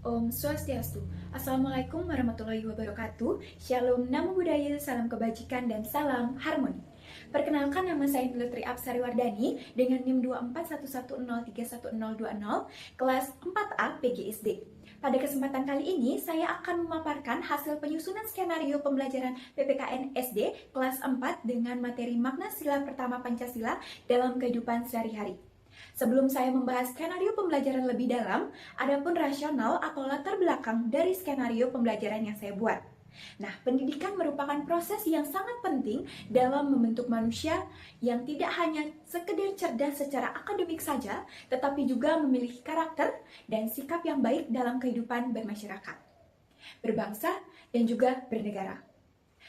Om Swastiastu. Assalamualaikum warahmatullahi wabarakatuh. Shalom, namo buddhaya, salam kebajikan, dan salam harmoni. Perkenalkan, nama saya Nilutri Apsari Wardani dengan NIM 24110311020, kelas 4A PGSD. Pada kesempatan kali ini, saya akan memaparkan hasil penyusunan skenario pembelajaran PPKN SD kelas 4 dengan materi makna sila pertama Pancasila dalam kehidupan sehari-hari. Sebelum saya membahas skenario pembelajaran lebih dalam, adapun rasional atau latar belakang dari skenario pembelajaran yang saya buat. Nah, pendidikan merupakan proses yang sangat penting dalam membentuk manusia yang tidak hanya sekedar cerdas secara akademik saja, tetapi juga memiliki karakter dan sikap yang baik dalam kehidupan bermasyarakat, berbangsa, dan juga bernegara.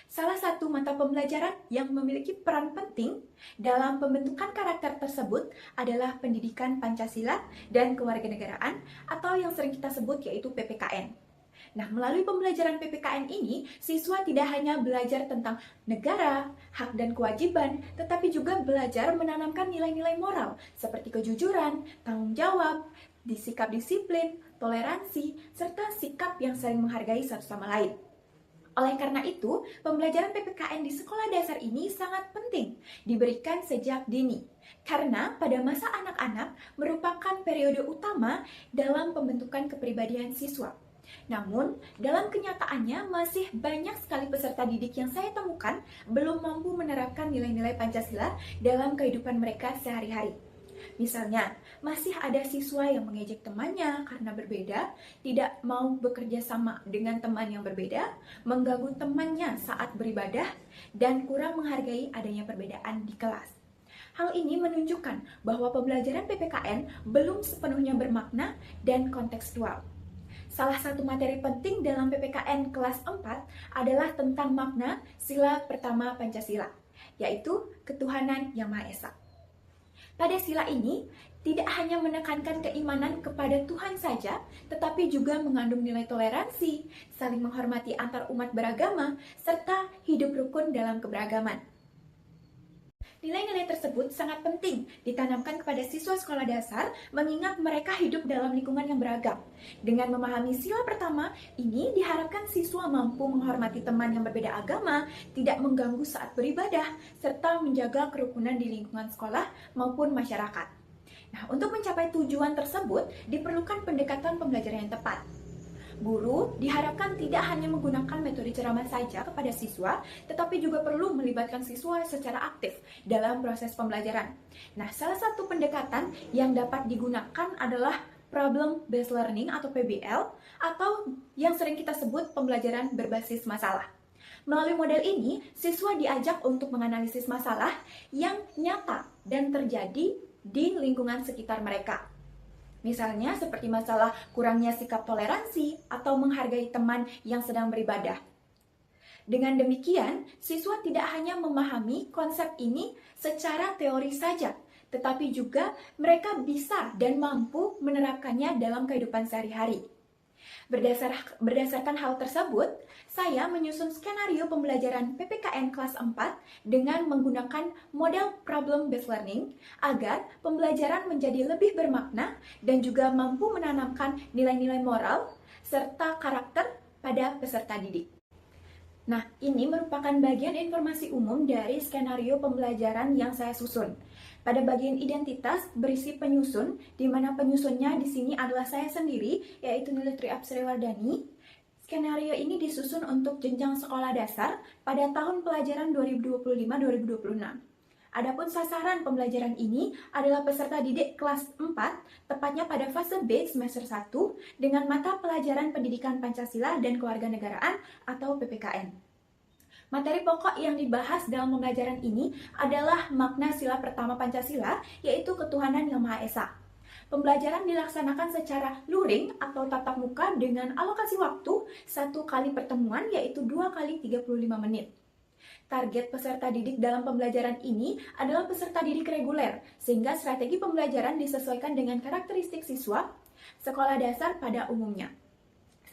Salah satu mata pembelajaran yang memiliki peran penting dalam pembentukan karakter tersebut adalah pendidikan Pancasila dan kewarganegaraan atau yang sering kita sebut yaitu PPKN. Nah, melalui pembelajaran PPKN ini, siswa tidak hanya belajar tentang negara, hak dan kewajiban, tetapi juga belajar menanamkan nilai-nilai moral seperti kejujuran, tanggung jawab, sikap disiplin, toleransi, serta sikap yang saling menghargai satu sama lain. Oleh karena itu, pembelajaran PPKN di sekolah dasar ini sangat penting diberikan sejak dini. Karena pada masa anak-anak merupakan periode utama dalam pembentukan kepribadian siswa. Namun, dalam kenyataannya masih banyak sekali peserta didik yang saya temukan belum mampu menerapkan nilai-nilai Pancasila dalam kehidupan mereka sehari-hari. Misalnya, masih ada siswa yang mengejek temannya karena berbeda, tidak mau bekerja sama dengan teman yang berbeda, mengganggu temannya saat beribadah, dan kurang menghargai adanya perbedaan di kelas. Hal ini menunjukkan bahwa pembelajaran PPKN belum sepenuhnya bermakna dan kontekstual. Salah satu materi penting dalam PPKN kelas 4 adalah tentang makna sila pertama Pancasila, yaitu ketuhanan Yang Maha Esa. Pada sila ini, tidak hanya menekankan keimanan kepada Tuhan saja, tetapi juga mengandung nilai toleransi, saling menghormati antar umat beragama, serta hidup rukun dalam keberagaman. Nilai-nilai tersebut sangat penting ditanamkan kepada siswa sekolah dasar mengingat mereka hidup dalam lingkungan yang beragam. Dengan memahami sila pertama, ini diharapkan siswa mampu menghormati teman yang berbeda agama, tidak mengganggu saat beribadah, serta menjaga kerukunan di lingkungan sekolah maupun masyarakat. Nah, untuk mencapai tujuan tersebut, diperlukan pendekatan pembelajaran yang tepat. Guru diharapkan tidak hanya menggunakan metode ceramah saja kepada siswa, tetapi juga perlu melibatkan siswa secara aktif dalam proses pembelajaran. Nah, salah satu pendekatan yang dapat digunakan adalah Problem Based Learning atau PBL, atau yang sering kita sebut pembelajaran berbasis masalah. Melalui model ini, siswa diajak untuk menganalisis masalah yang nyata dan terjadi di lingkungan sekitar mereka. Misalnya seperti masalah kurangnya sikap toleransi atau menghargai teman yang sedang beribadah. Dengan demikian, siswa tidak hanya memahami konsep ini secara teori saja, tetapi juga mereka bisa dan mampu menerapkannya dalam kehidupan sehari-hari. Berdasarkan hal tersebut, saya menyusun skenario pembelajaran PPKN kelas 4 dengan menggunakan model Problem Based Learning agar pembelajaran menjadi lebih bermakna dan juga mampu menanamkan nilai-nilai moral serta karakter pada peserta didik. Nah, ini merupakan bagian informasi umum dari skenario pembelajaran yang saya susun. Pada bagian identitas berisi penyusun, di mana penyusunnya di sini adalah saya sendiri, yaitu Nilutri Apsari Wardani. Skenario ini disusun untuk jenjang sekolah dasar pada tahun pelajaran 2025-2026. Adapun sasaran pembelajaran ini adalah peserta didik kelas 4, tepatnya pada fase B semester 1, dengan mata pelajaran pendidikan Pancasila dan kewarganegaraan atau PPKN. Materi pokok yang dibahas dalam pembelajaran ini adalah makna sila pertama Pancasila, yaitu ketuhanan Yang Maha Esa. Pembelajaran dilaksanakan secara luring atau tatap muka dengan alokasi waktu 1 kali pertemuan, yaitu 2 kali 35 menit. Target peserta didik dalam pembelajaran ini adalah peserta didik reguler, sehingga strategi pembelajaran disesuaikan dengan karakteristik siswa sekolah dasar pada umumnya.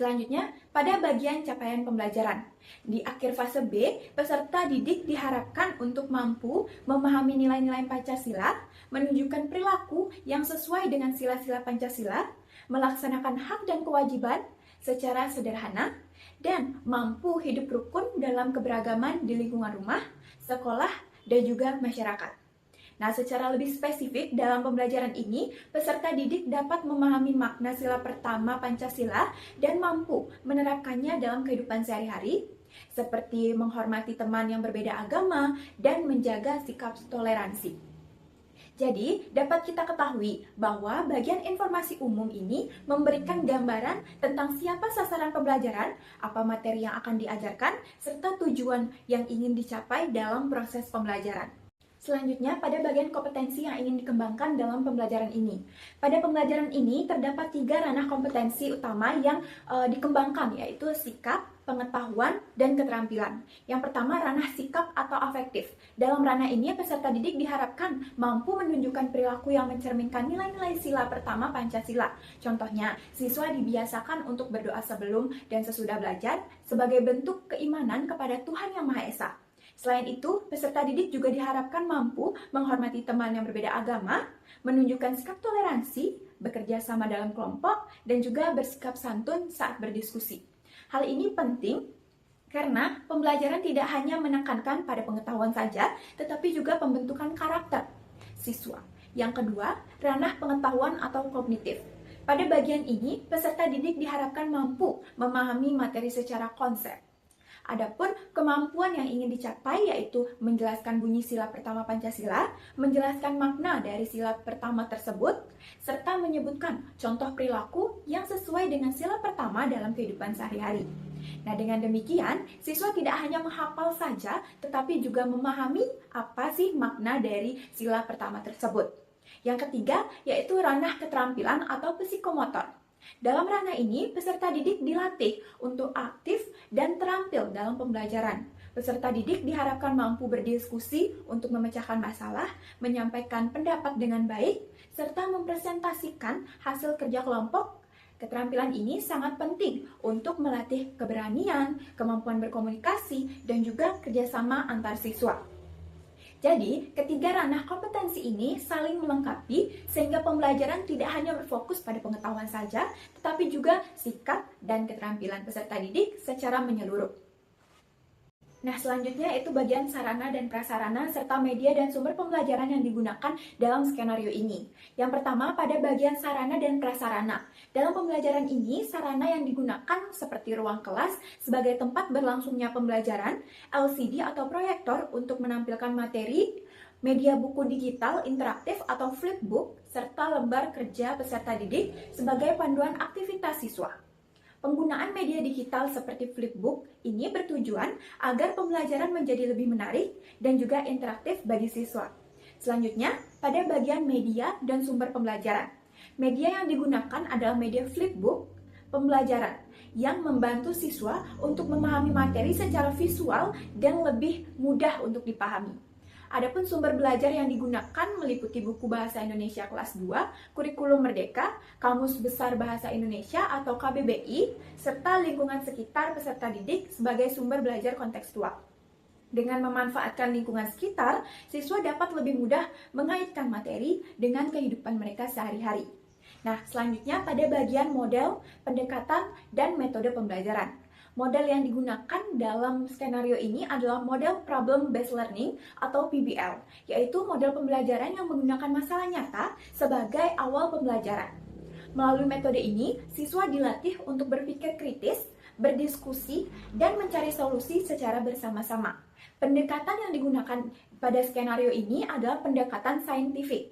Selanjutnya, pada bagian capaian pembelajaran. Di akhir fase B, peserta didik diharapkan untuk mampu memahami nilai-nilai Pancasila, menunjukkan perilaku yang sesuai dengan sila-sila Pancasila, melaksanakan hak dan kewajiban secara sederhana, dan mampu hidup rukun dalam keberagaman di lingkungan rumah, sekolah, dan juga masyarakat. Nah, secara lebih spesifik dalam pembelajaran ini, peserta didik dapat memahami makna sila pertama Pancasila dan mampu menerapkannya dalam kehidupan sehari-hari, seperti menghormati teman yang berbeda agama dan menjaga sikap toleransi. Jadi, dapat kita ketahui bahwa bagian informasi umum ini memberikan gambaran tentang siapa sasaran pembelajaran, apa materi yang akan diajarkan, serta tujuan yang ingin dicapai dalam proses pembelajaran. Selanjutnya, pada bagian kompetensi yang ingin dikembangkan dalam pembelajaran ini. Pada pembelajaran ini, terdapat 3 ranah kompetensi utama yang dikembangkan, yaitu sikap, pengetahuan, dan keterampilan. Yang pertama, ranah sikap atau afektif. Dalam ranah ini, peserta didik diharapkan mampu menunjukkan perilaku yang mencerminkan nilai-nilai sila pertama Pancasila. Contohnya, siswa dibiasakan untuk berdoa sebelum dan sesudah belajar sebagai bentuk keimanan kepada Tuhan Yang Maha Esa. Selain itu, peserta didik juga diharapkan mampu menghormati teman yang berbeda agama, menunjukkan sikap toleransi, bekerja sama dalam kelompok, dan juga bersikap santun saat berdiskusi. Hal ini penting karena pembelajaran tidak hanya menekankan pada pengetahuan saja, tetapi juga pembentukan karakter siswa. Yang kedua, ranah pengetahuan atau kognitif. Pada bagian ini, peserta didik diharapkan mampu memahami materi secara konsep. Adapun kemampuan yang ingin dicapai yaitu menjelaskan bunyi sila pertama Pancasila, menjelaskan makna dari sila pertama tersebut, serta menyebutkan contoh perilaku yang sesuai dengan sila pertama dalam kehidupan sehari-hari. Nah, dengan demikian, siswa tidak hanya menghafal saja, tetapi juga memahami apa sih makna dari sila pertama tersebut. Yang ketiga, yaitu ranah keterampilan atau psikomotor. Dalam ranah ini, peserta didik dilatih untuk aktif dan terampil dalam pembelajaran. Peserta didik diharapkan mampu berdiskusi untuk memecahkan masalah, menyampaikan pendapat dengan baik, serta mempresentasikan hasil kerja kelompok. Keterampilan ini sangat penting untuk melatih keberanian, kemampuan berkomunikasi, dan juga kerjasama antar siswa. Jadi, ketiga ranah kompetensi ini saling melengkapi sehingga pembelajaran tidak hanya berfokus pada pengetahuan saja, tetapi juga sikap dan keterampilan peserta didik secara menyeluruh. Nah, selanjutnya itu bagian sarana dan prasarana serta media dan sumber pembelajaran yang digunakan dalam skenario ini. Yang pertama, pada bagian sarana dan prasarana. Dalam pembelajaran ini, sarana yang digunakan seperti ruang kelas sebagai tempat berlangsungnya pembelajaran, LCD atau proyektor untuk menampilkan materi, media buku digital interaktif atau flipbook, serta lembar kerja peserta didik sebagai panduan aktivitas siswa. Penggunaan media digital seperti flipbook ini bertujuan agar pembelajaran menjadi lebih menarik dan juga interaktif bagi siswa. Selanjutnya, pada bagian media dan sumber pembelajaran. Media yang digunakan adalah media flipbook pembelajaran yang membantu siswa untuk memahami materi secara visual dan lebih mudah untuk dipahami. Adapun sumber belajar yang digunakan meliputi buku Bahasa Indonesia kelas 2, Kurikulum Merdeka, Kamus Besar Bahasa Indonesia atau KBBI, serta lingkungan sekitar peserta didik sebagai sumber belajar kontekstual. Dengan memanfaatkan lingkungan sekitar, siswa dapat lebih mudah mengaitkan materi dengan kehidupan mereka sehari-hari. Nah, selanjutnya pada bagian model, pendekatan, dan metode pembelajaran. Model yang digunakan dalam skenario ini adalah model Problem Based Learning atau PBL, yaitu model pembelajaran yang menggunakan masalah nyata sebagai awal pembelajaran. Melalui metode ini, siswa dilatih untuk berpikir kritis, berdiskusi, dan mencari solusi secara bersama-sama. Pendekatan yang digunakan pada skenario ini adalah pendekatan saintifik,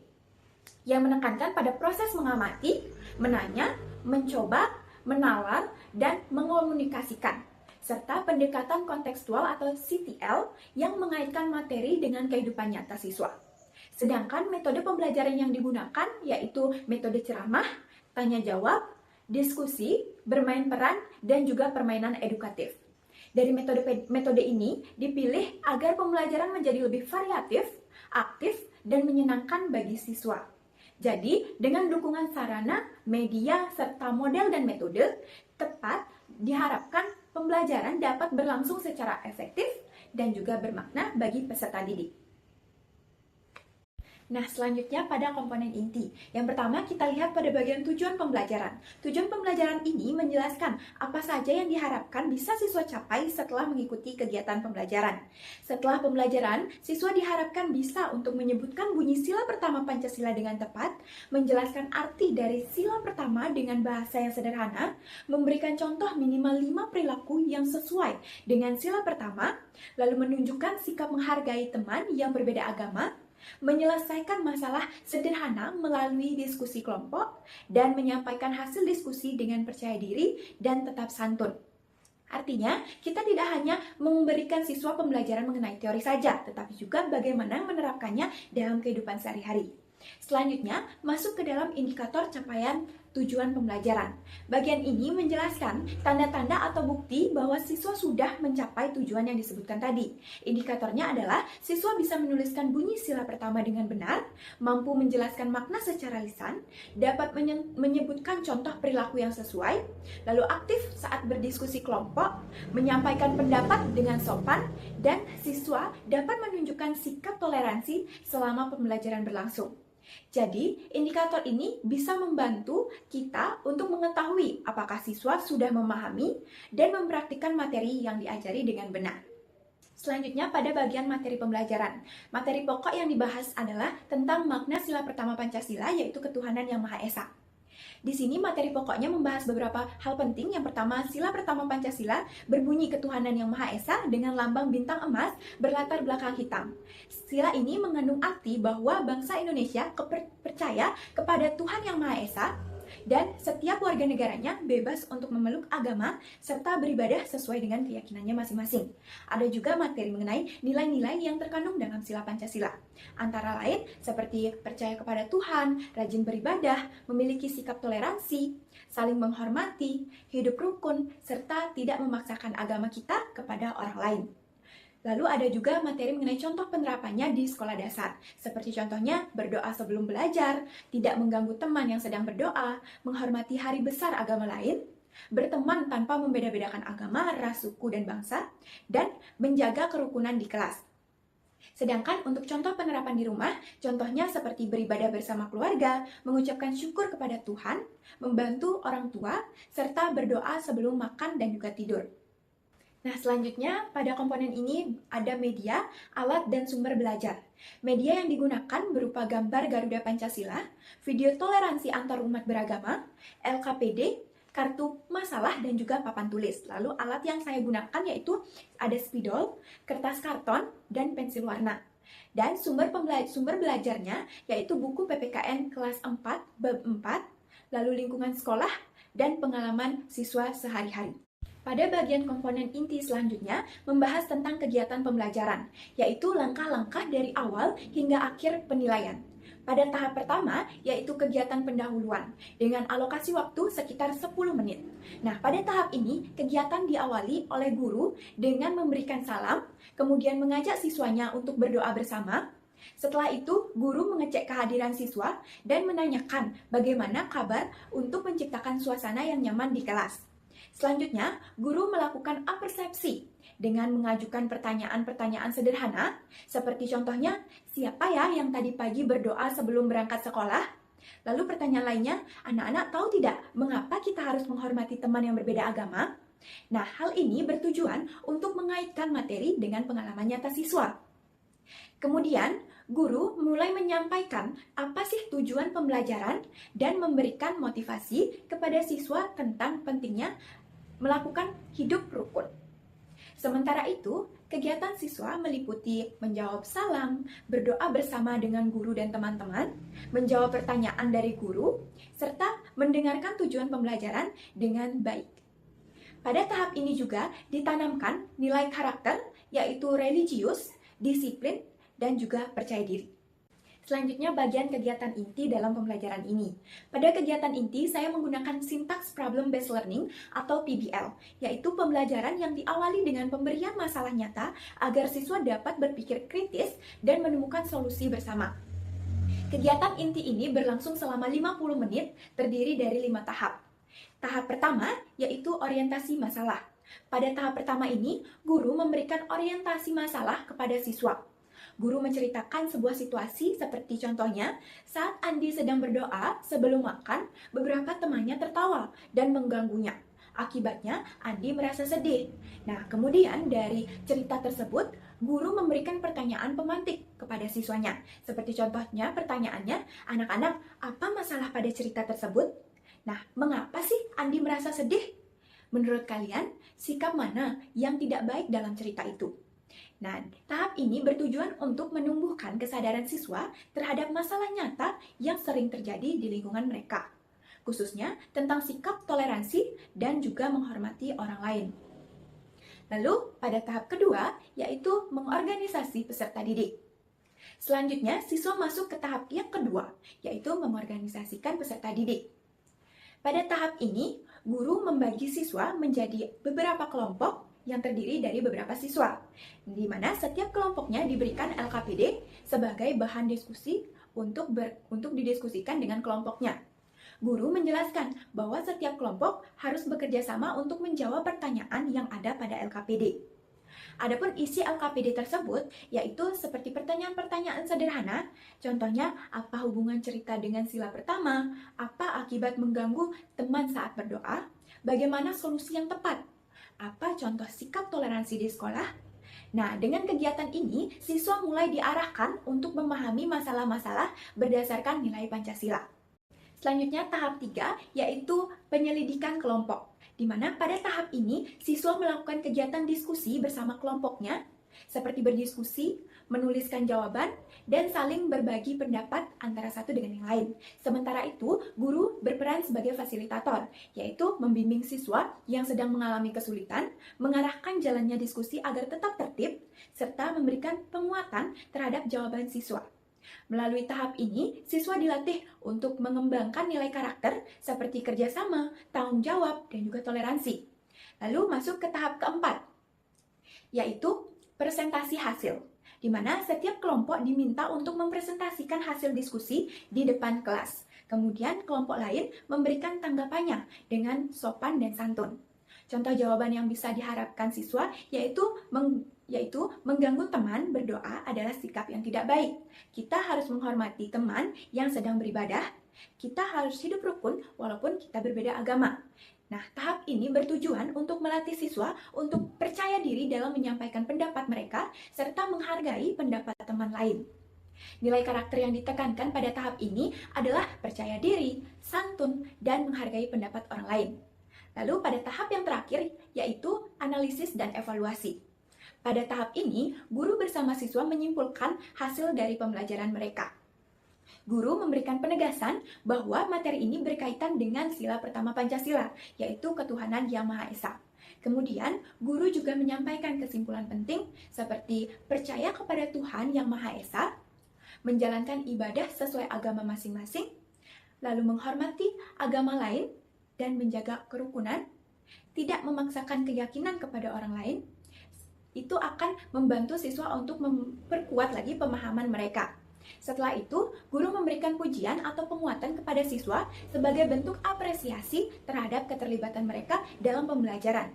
yang menekankan pada proses mengamati, menanya, mencoba, menalar, dan mengomunikasikan, serta pendekatan kontekstual atau CTL yang mengaitkan materi dengan kehidupan nyata siswa. Sedangkan metode pembelajaran yang digunakan yaitu metode ceramah, tanya jawab, diskusi, bermain peran, dan juga permainan edukatif. Dari metode ini dipilih agar pembelajaran menjadi lebih variatif, aktif, dan menyenangkan bagi siswa. Jadi, dengan dukungan sarana, media, serta model dan metode, tepat diharapkan pembelajaran dapat berlangsung secara efektif dan juga bermakna bagi peserta didik. Nah, selanjutnya pada komponen inti. Yang pertama, kita lihat pada bagian tujuan pembelajaran. Tujuan pembelajaran ini menjelaskan apa saja yang diharapkan bisa siswa capai setelah mengikuti kegiatan pembelajaran. Setelah pembelajaran, siswa diharapkan bisa untuk menyebutkan bunyi sila pertama Pancasila dengan tepat, menjelaskan arti dari sila pertama dengan bahasa yang sederhana, memberikan contoh minimal 5 perilaku yang sesuai dengan sila pertama, lalu menunjukkan sikap menghargai teman yang berbeda agama, menyelesaikan masalah sederhana melalui diskusi kelompok, dan menyampaikan hasil diskusi dengan percaya diri dan tetap santun. Artinya, kita tidak hanya memberikan siswa pembelajaran mengenai teori saja, tetapi juga bagaimana menerapkannya dalam kehidupan sehari-hari. Selanjutnya, masuk ke dalam indikator capaian tujuan pembelajaran. Bagian ini menjelaskan tanda-tanda atau bukti bahwa siswa sudah mencapai tujuan yang disebutkan tadi. Indikatornya adalah siswa bisa menuliskan bunyi sila pertama dengan benar, mampu menjelaskan makna secara lisan, dapat menyebutkan contoh perilaku yang sesuai, lalu aktif saat berdiskusi kelompok, menyampaikan pendapat dengan sopan, dan siswa dapat menunjukkan sikap toleransi selama pembelajaran berlangsung. Jadi, indikator ini bisa membantu kita untuk mengetahui apakah siswa sudah memahami dan mempraktikkan materi yang diajari dengan benar. Selanjutnya, pada bagian materi pembelajaran. Materi pokok yang dibahas adalah tentang makna sila pertama Pancasila, yaitu ketuhanan yang Maha Esa. Di sini materi pokoknya membahas beberapa hal penting. Yang pertama, sila pertama Pancasila berbunyi ketuhanan yang Maha Esa dengan lambang bintang emas berlatar belakang hitam. Sila ini mengandung arti bahwa bangsa Indonesia percaya kepada Tuhan yang Maha Esa dan setiap warga negaranya bebas untuk memeluk agama serta beribadah sesuai dengan keyakinannya masing-masing. Ada juga materi mengenai nilai-nilai yang terkandung dalam sila Pancasila. Antara lain seperti percaya kepada Tuhan, rajin beribadah, memiliki sikap toleransi, saling menghormati, hidup rukun, serta tidak memaksakan agama kita kepada orang lain. Lalu ada juga materi mengenai contoh penerapannya di sekolah dasar, seperti contohnya berdoa sebelum belajar, tidak mengganggu teman yang sedang berdoa, menghormati hari besar agama lain, berteman tanpa membeda-bedakan agama, ras, suku, dan bangsa, dan menjaga kerukunan di kelas. Sedangkan untuk contoh penerapan di rumah, contohnya seperti beribadah bersama keluarga, mengucapkan syukur kepada Tuhan, membantu orang tua, serta berdoa sebelum makan dan juga tidur. Nah, selanjutnya pada komponen ini ada media, alat, dan sumber belajar. Media yang digunakan berupa gambar Garuda Pancasila, video toleransi antar umat beragama, LKPD, kartu masalah, dan juga papan tulis. Lalu alat yang saya gunakan yaitu ada spidol, kertas karton, dan pensil warna. Dan sumber belajarnya yaitu buku PPKN kelas 4, bab 4, lalu lingkungan sekolah, dan pengalaman siswa sehari-hari. Pada bagian komponen inti selanjutnya membahas tentang kegiatan pembelajaran, yaitu langkah-langkah dari awal hingga akhir penilaian. Pada tahap pertama, yaitu kegiatan pendahuluan, dengan alokasi waktu sekitar 10 menit. Nah, pada tahap ini, kegiatan diawali oleh guru dengan memberikan salam, kemudian mengajak siswanya untuk berdoa bersama. Setelah itu, guru mengecek kehadiran siswa dan menanyakan bagaimana kabar untuk menciptakan suasana yang nyaman di kelas. Selanjutnya, guru melakukan apersepsi dengan mengajukan pertanyaan-pertanyaan sederhana, seperti contohnya, siapa ya yang tadi pagi berdoa sebelum berangkat sekolah? Lalu pertanyaan lainnya, anak-anak tahu tidak mengapa kita harus menghormati teman yang berbeda agama? Nah, hal ini bertujuan untuk mengaitkan materi dengan pengalaman nyata siswa. Kemudian, guru mulai menyampaikan apa sih tujuan pembelajaran dan memberikan motivasi kepada siswa tentang pentingnya melakukan hidup rukun. Sementara itu, kegiatan siswa meliputi menjawab salam, berdoa bersama dengan guru dan teman-teman, menjawab pertanyaan dari guru, serta mendengarkan tujuan pembelajaran dengan baik. Pada tahap ini juga ditanamkan nilai karakter, yaitu religius, disiplin, dan juga percaya diri. Selanjutnya bagian kegiatan inti dalam pembelajaran ini. Pada kegiatan inti, saya menggunakan Syntax Problem Based Learning atau PBL, yaitu pembelajaran yang diawali dengan pemberian masalah nyata agar siswa dapat berpikir kritis dan menemukan solusi bersama. Kegiatan inti ini berlangsung selama 50 menit, terdiri dari 5 tahap. Tahap pertama yaitu orientasi masalah. Pada tahap pertama ini, guru memberikan orientasi masalah kepada siswa. Guru menceritakan sebuah situasi seperti contohnya, saat Andi sedang berdoa sebelum makan, beberapa temannya tertawa dan mengganggunya. Akibatnya, Andi merasa sedih. Nah, kemudian dari cerita tersebut, guru memberikan pertanyaan pemantik kepada siswanya. Seperti contohnya pertanyaannya, anak-anak, apa masalah pada cerita tersebut? Nah, mengapa sih Andi merasa sedih? Menurut kalian, sikap mana yang tidak baik dalam cerita itu? Nah, tahap ini bertujuan untuk menumbuhkan kesadaran siswa terhadap masalah nyata yang sering terjadi di lingkungan mereka, khususnya tentang sikap toleransi dan juga menghormati orang lain. Lalu, pada tahap kedua, yaitu mengorganisasi peserta didik. Selanjutnya, siswa masuk ke tahap yang kedua, yaitu mengorganisasikan peserta didik. Pada tahap ini, guru membagi siswa menjadi beberapa kelompok yang terdiri dari beberapa siswa, di mana setiap kelompoknya diberikan LKPD sebagai bahan diskusi untuk didiskusikan dengan kelompoknya. Guru menjelaskan bahwa setiap kelompok harus bekerja sama untuk menjawab pertanyaan yang ada pada LKPD. Adapun isi LKPD tersebut yaitu seperti pertanyaan-pertanyaan sederhana, contohnya apa hubungan cerita dengan sila pertama, apa akibat mengganggu teman saat berdoa, bagaimana solusi yang tepat, apa contoh sikap toleransi di sekolah. Nah, dengan kegiatan ini, siswa mulai diarahkan untuk memahami masalah-masalah berdasarkan nilai Pancasila. Selanjutnya tahap 3 yaitu penyelidikan kelompok, di mana pada tahap ini siswa melakukan kegiatan diskusi bersama kelompoknya, seperti berdiskusi, menuliskan jawaban, dan saling berbagi pendapat antara satu dengan yang lain. Sementara itu, guru berperan sebagai fasilitator, yaitu membimbing siswa yang sedang mengalami kesulitan, mengarahkan jalannya diskusi agar tetap tertib, serta memberikan penguatan terhadap jawaban siswa. Melalui tahap ini, siswa dilatih untuk mengembangkan nilai karakter seperti kerjasama, tanggung jawab, dan juga toleransi. Lalu masuk ke tahap keempat, yaitu presentasi hasil, di mana setiap kelompok diminta untuk mempresentasikan hasil diskusi di depan kelas. Kemudian kelompok lain memberikan tanggapannya dengan sopan dan santun. Contoh jawaban yang bisa diharapkan siswa yaitu mengganggu teman berdoa adalah sikap yang tidak baik. Kita harus menghormati teman yang sedang beribadah. Kita harus hidup rukun walaupun kita berbeda agama. Nah, tahap ini bertujuan untuk melatih siswa untuk percaya diri dalam menyampaikan pendapat mereka serta menghargai pendapat teman lain. Nilai karakter yang ditekankan pada tahap ini adalah percaya diri, santun, dan menghargai pendapat orang lain. Lalu pada tahap yang terakhir yaitu analisis dan evaluasi. Pada tahap ini, guru bersama siswa menyimpulkan hasil dari pembelajaran mereka. Guru memberikan penegasan bahwa materi ini berkaitan dengan sila pertama Pancasila, yaitu ketuhanan Yang Maha Esa. Kemudian, guru juga menyampaikan kesimpulan penting seperti percaya kepada Tuhan Yang Maha Esa, menjalankan ibadah sesuai agama masing-masing, lalu menghormati agama lain dan menjaga kerukunan, tidak memaksakan keyakinan kepada orang lain. Itu akan membantu siswa untuk memperkuat lagi pemahaman mereka. Setelah itu, guru memberikan pujian atau penguatan kepada siswa sebagai bentuk apresiasi terhadap keterlibatan mereka dalam pembelajaran.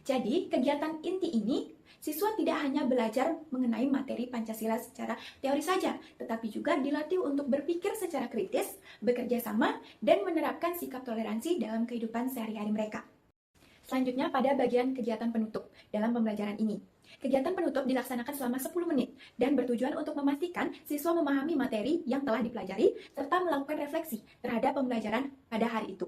Jadi, kegiatan inti ini, siswa tidak hanya belajar mengenai materi Pancasila secara teori saja, tetapi juga dilatih untuk berpikir secara kritis, bekerja sama, dan menerapkan sikap toleransi dalam kehidupan sehari-hari mereka. Selanjutnya pada bagian kegiatan penutup dalam pembelajaran ini. Kegiatan penutup dilaksanakan selama 10 menit dan bertujuan untuk memastikan siswa memahami materi yang telah dipelajari serta melakukan refleksi terhadap pembelajaran pada hari itu.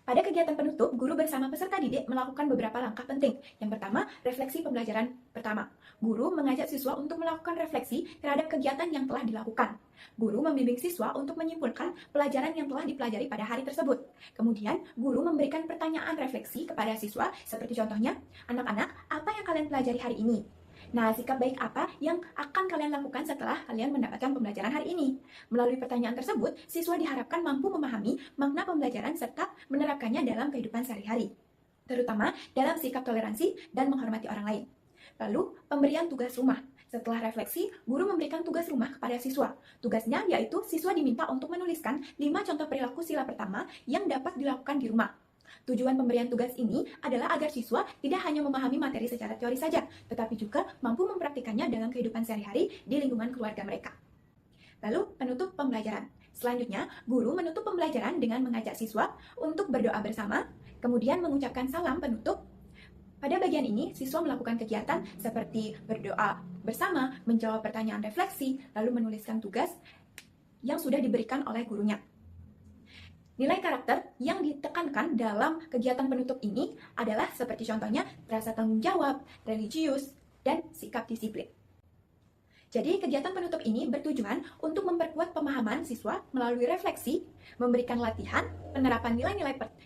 Pada kegiatan penutup, guru bersama peserta didik melakukan beberapa langkah penting. Yang pertama, refleksi pembelajaran pertama. Guru mengajak siswa untuk melakukan refleksi terhadap kegiatan yang telah dilakukan. Guru membimbing siswa untuk menyimpulkan pelajaran yang telah dipelajari pada hari tersebut. Kemudian, guru memberikan pertanyaan refleksi kepada siswa, seperti contohnya, anak-anak, apa yang kalian pelajari hari ini? Nah, sikap baik apa yang akan kalian lakukan setelah kalian mendapatkan pembelajaran hari ini? Melalui pertanyaan tersebut, siswa diharapkan mampu memahami makna pembelajaran serta menerapkannya dalam kehidupan sehari-hari, terutama dalam sikap toleransi dan menghormati orang lain. Lalu, pemberian tugas rumah. Setelah refleksi, guru memberikan tugas rumah kepada siswa. Tugasnya yaitu siswa diminta untuk menuliskan 5 contoh perilaku sila pertama yang dapat dilakukan di rumah. Tujuan pemberian tugas ini adalah agar siswa tidak hanya memahami materi secara teori saja, tetapi juga mampu mempraktikannya dalam kehidupan sehari-hari di lingkungan keluarga mereka. Lalu, penutup pembelajaran. Selanjutnya, guru menutup pembelajaran dengan mengajak siswa untuk berdoa bersama, kemudian mengucapkan salam penutup. Pada bagian ini, siswa melakukan kegiatan seperti berdoa bersama, menjawab pertanyaan refleksi, lalu menuliskan tugas yang sudah diberikan oleh gurunya. Nilai karakter yang ditekankan dalam kegiatan penutup ini adalah seperti contohnya rasa tanggung jawab, religius, dan sikap disiplin. Jadi, kegiatan penutup ini bertujuan untuk memperkuat pemahaman siswa melalui refleksi, memberikan latihan, penerapan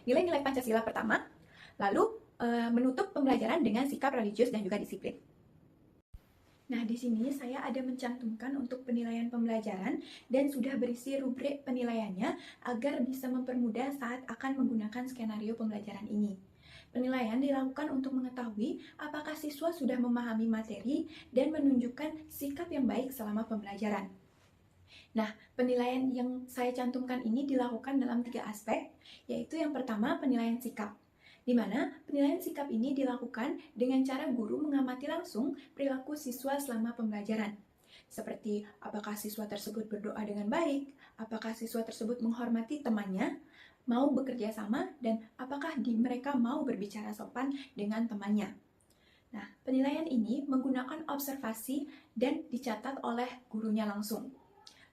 nilai-nilai Pancasila pertama, lalu menutup pembelajaran dengan sikap religius dan juga disiplin. Nah, di sini saya ada mencantumkan untuk penilaian pembelajaran dan sudah berisi rubrik penilaiannya agar bisa mempermudah saat akan menggunakan skenario pembelajaran ini. Penilaian dilakukan untuk mengetahui apakah siswa sudah memahami materi dan menunjukkan sikap yang baik selama pembelajaran. Nah, penilaian yang saya cantumkan ini dilakukan dalam 3 aspek, yaitu yang pertama penilaian sikap, di mana penilaian sikap ini dilakukan dengan cara guru mengamati langsung perilaku siswa selama pembelajaran. Seperti apakah siswa tersebut berdoa dengan baik, apakah siswa tersebut menghormati temannya, mau bekerja sama, dan apakah mereka mau berbicara sopan dengan temannya. Nah, penilaian ini menggunakan observasi dan dicatat oleh gurunya langsung.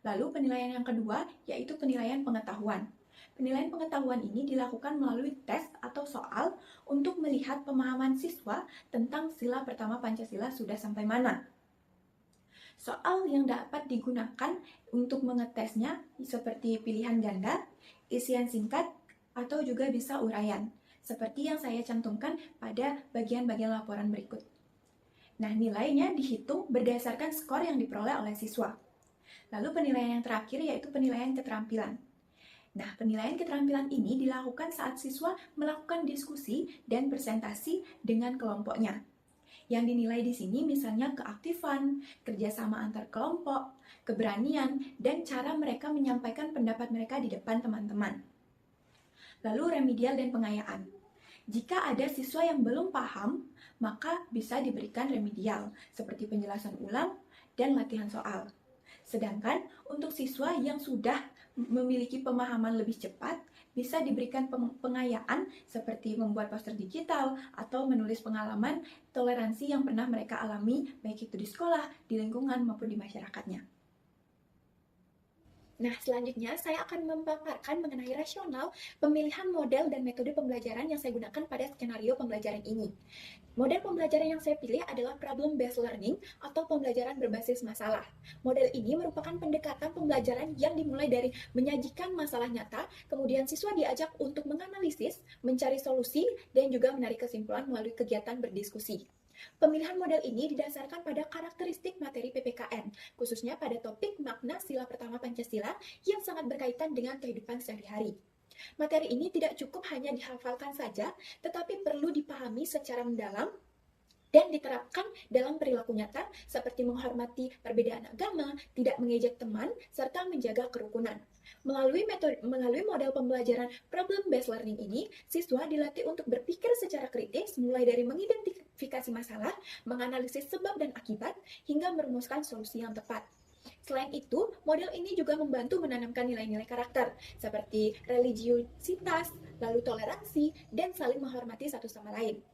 Lalu penilaian yang kedua yaitu penilaian pengetahuan. Penilaian pengetahuan ini dilakukan melalui tes atau soal untuk melihat pemahaman siswa tentang sila pertama Pancasila sudah sampai mana. Soal yang dapat digunakan untuk mengetesnya seperti pilihan ganda, isian singkat, atau juga bisa uraian, seperti yang saya cantumkan pada bagian-bagian laporan berikut. Nah, nilainya dihitung berdasarkan skor yang diperoleh oleh siswa. Lalu penilaian yang terakhir yaitu penilaian keterampilan. Nah, penilaian keterampilan ini dilakukan saat siswa melakukan diskusi dan presentasi dengan kelompoknya. Yang dinilai di sini misalnya keaktifan, kerjasama antar kelompok, keberanian, dan cara mereka menyampaikan pendapat mereka di depan teman-teman. Lalu remedial dan pengayaan. Jika ada siswa yang belum paham, maka bisa diberikan remedial, seperti penjelasan ulang dan latihan soal. Sedangkan untuk siswa yang sudah memiliki pemahaman lebih cepat, bisa diberikan pengayaan seperti membuat poster digital atau menulis pengalaman toleransi yang pernah mereka alami, baik itu di sekolah, di lingkungan, maupun di masyarakatnya. Nah, selanjutnya saya akan memaparkan mengenai rasional pemilihan model dan metode pembelajaran yang saya gunakan pada skenario pembelajaran ini. Model pembelajaran yang saya pilih adalah problem-based learning atau pembelajaran berbasis masalah. Model ini merupakan pendekatan pembelajaran yang dimulai dari menyajikan masalah nyata, kemudian siswa diajak untuk menganalisis, mencari solusi, dan juga menarik kesimpulan melalui kegiatan berdiskusi. Pemilihan model ini didasarkan pada karakteristik materi PPKN, khususnya pada topik makna sila pertama Pancasila yang sangat berkaitan dengan kehidupan sehari-hari. Materi ini tidak cukup hanya dihafalkan saja, tetapi perlu dipahami secara mendalam dan diterapkan dalam perilaku nyata seperti menghormati perbedaan agama, tidak mengejek teman, serta menjaga kerukunan. Melalui model pembelajaran problem-based learning ini, siswa dilatih untuk berpikir secara kritis mulai dari mengidentifikasi masalah, menganalisis sebab dan akibat, hingga merumuskan solusi yang tepat. Selain itu, model ini juga membantu menanamkan nilai-nilai karakter seperti religiusitas, lalu toleransi, dan saling menghormati satu sama lain.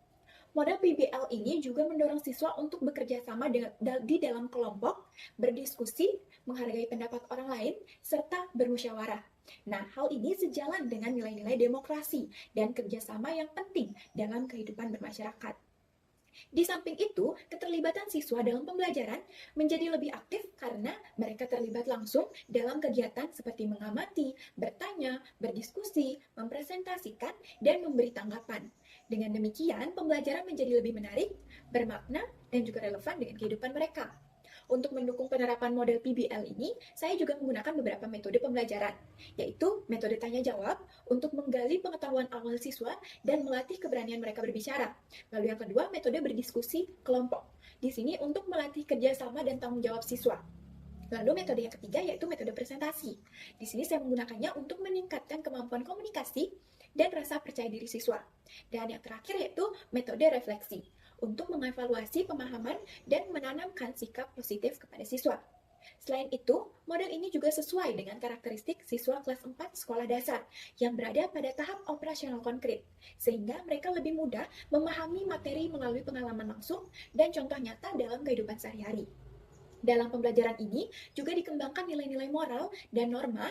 Model PBL ini juga mendorong siswa untuk bekerja sama di dalam kelompok, berdiskusi, menghargai pendapat orang lain, serta bermusyawarah. Nah, hal ini sejalan dengan nilai-nilai demokrasi dan kerjasama yang penting dalam kehidupan bermasyarakat. Di samping itu, keterlibatan siswa dalam pembelajaran menjadi lebih aktif karena mereka terlibat langsung dalam kegiatan seperti mengamati, bertanya, berdiskusi, mempresentasikan, dan memberi tanggapan. Dengan demikian, pembelajaran menjadi lebih menarik, bermakna, dan juga relevan dengan kehidupan mereka. Untuk mendukung penerapan model PBL ini, saya juga menggunakan beberapa metode pembelajaran, yaitu metode tanya jawab untuk menggali pengetahuan awal siswa dan melatih keberanian mereka berbicara. Lalu yang kedua, metode berdiskusi kelompok. Di sini untuk melatih kerjasama dan tanggung jawab siswa. Lalu metode yang ketiga yaitu metode presentasi. Di sini saya menggunakannya untuk meningkatkan kemampuan komunikasi dan rasa percaya diri siswa. Dan yang terakhir yaitu metode refleksi untuk mengevaluasi pemahaman dan menanamkan sikap positif kepada siswa. Selain itu, model ini juga sesuai dengan karakteristik siswa kelas 4 sekolah dasar yang berada pada tahap operasional konkret, sehingga mereka lebih mudah memahami materi melalui pengalaman langsung dan contoh nyata dalam kehidupan sehari-hari. Dalam pembelajaran ini juga dikembangkan nilai-nilai moral dan norma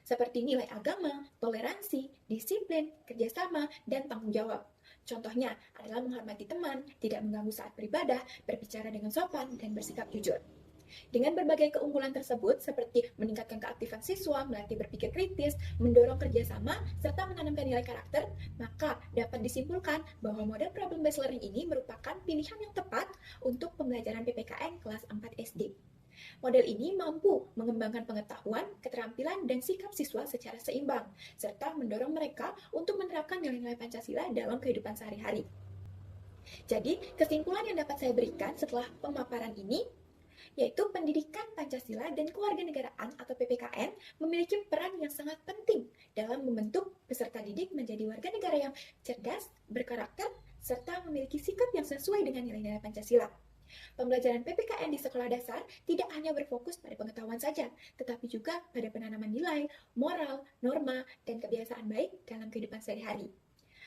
seperti nilai agama, toleransi, disiplin, kerjasama, dan tanggung jawab. Contohnya adalah menghormati teman, tidak mengganggu saat beribadah, berbicara dengan sopan, dan bersikap jujur. Dengan berbagai keunggulan tersebut, seperti meningkatkan keaktifan siswa, melatih berpikir kritis, mendorong kerjasama, serta menanamkan nilai karakter, maka dapat disimpulkan bahwa model problem-based learning ini merupakan pilihan yang tepat untuk pembelajaran PPKN kelas 4 SD. Model ini mampu mengembangkan pengetahuan, keterampilan, dan sikap siswa secara seimbang, serta mendorong mereka untuk menerapkan nilai-nilai Pancasila dalam kehidupan sehari-hari. Jadi, kesimpulan yang dapat saya berikan setelah pemaparan ini yaitu pendidikan Pancasila dan kewarganegaraan atau PPKN memiliki peran yang sangat penting dalam membentuk peserta didik menjadi warga negara yang cerdas, berkarakter, serta memiliki sikap yang sesuai dengan nilai-nilai Pancasila. Pembelajaran PPKN di sekolah dasar tidak hanya berfokus pada pengetahuan saja, tetapi juga pada penanaman nilai, moral, norma, dan kebiasaan baik dalam kehidupan sehari-hari.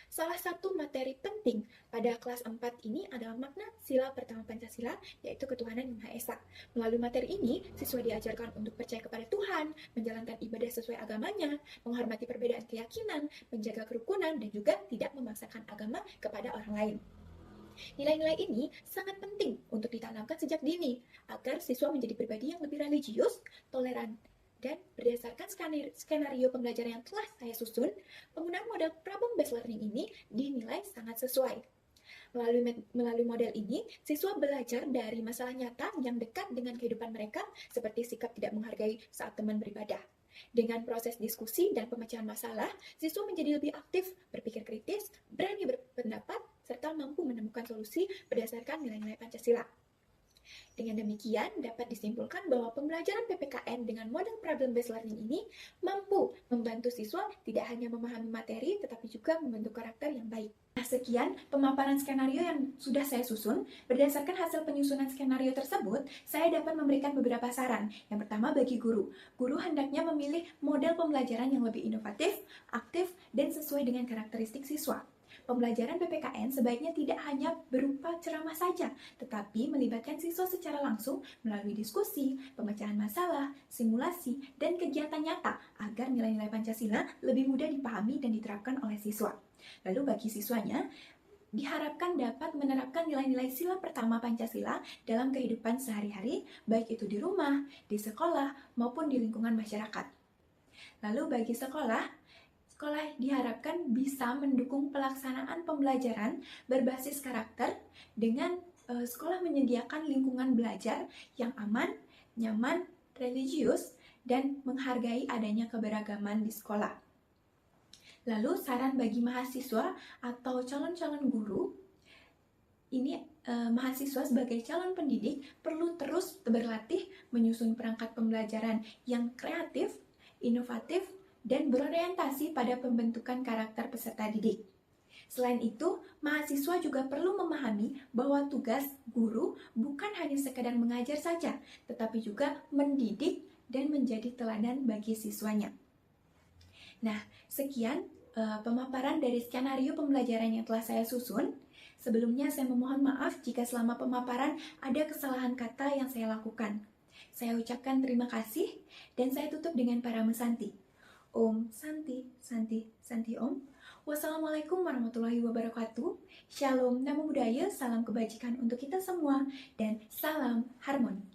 Salah satu materi penting pada kelas 4 ini adalah makna sila pertama Pancasila, yaitu ketuhanan yang Maha Esa. Melalui materi ini, siswa diajarkan untuk percaya kepada Tuhan, menjalankan ibadah sesuai agamanya, menghormati perbedaan keyakinan, menjaga kerukunan, dan juga tidak memaksakan agama kepada orang lain. Nilai-nilai ini sangat penting untuk ditanamkan sejak dini, agar siswa menjadi pribadi yang lebih religius, toleran, dan berdasarkan skenario pembelajaran yang telah saya susun, penggunaan model problem-based learning ini dinilai sangat sesuai. Melalui model ini, siswa belajar dari masalah nyata yang dekat dengan kehidupan mereka, seperti sikap tidak menghargai saat teman beribadah. Dengan proses diskusi dan pemecahan masalah, siswa menjadi lebih aktif, berpikir kritis, berani berpendapat, serta mampu menemukan solusi berdasarkan nilai-nilai Pancasila. Dengan demikian, dapat disimpulkan bahwa pembelajaran PPKN dengan model problem-based learning ini mampu membantu siswa tidak hanya memahami materi, tetapi juga membentuk karakter yang baik. Nah, sekian pemaparan skenario yang sudah saya susun. Berdasarkan hasil penyusunan skenario tersebut, saya dapat memberikan beberapa saran. Yang pertama, bagi guru. Guru hendaknya memilih model pembelajaran yang lebih inovatif, aktif, dan sesuai dengan karakteristik siswa. Pembelajaran PPKN sebaiknya tidak hanya berupa ceramah saja, tetapi melibatkan siswa secara langsung melalui diskusi, pemecahan masalah, simulasi, dan kegiatan nyata agar nilai-nilai Pancasila lebih mudah dipahami dan diterapkan oleh siswa. Lalu bagi siswanya, diharapkan dapat menerapkan nilai-nilai sila pertama Pancasila dalam kehidupan sehari-hari, baik itu di rumah, di sekolah, maupun di lingkungan masyarakat. Lalu bagi sekolah diharapkan bisa mendukung pelaksanaan pembelajaran berbasis karakter dengan sekolah menyediakan lingkungan belajar yang aman, nyaman, religius, dan menghargai adanya keberagaman di sekolah. Lalu saran bagi mahasiswa atau calon-calon guru, ini mahasiswa sebagai calon pendidik perlu terus berlatih menyusun perangkat pembelajaran yang kreatif, inovatif, dan berorientasi pada pembentukan karakter peserta didik. Selain itu, mahasiswa juga perlu memahami bahwa tugas guru bukan hanya sekadar mengajar saja, tetapi juga mendidik dan menjadi teladan bagi siswanya. Nah, sekian pemaparan dari skenario pembelajaran yang telah saya susun. Sebelumnya saya memohon maaf jika selama pemaparan ada kesalahan kata yang saya lakukan. Saya ucapkan terima kasih dan saya tutup dengan para mesanti. Om Santi, Santi, Santi Om. Wassalamualaikum warahmatullahi wabarakatuh. Shalom, namo buddhaya, salam kebajikan untuk kita semua, dan salam harmoni.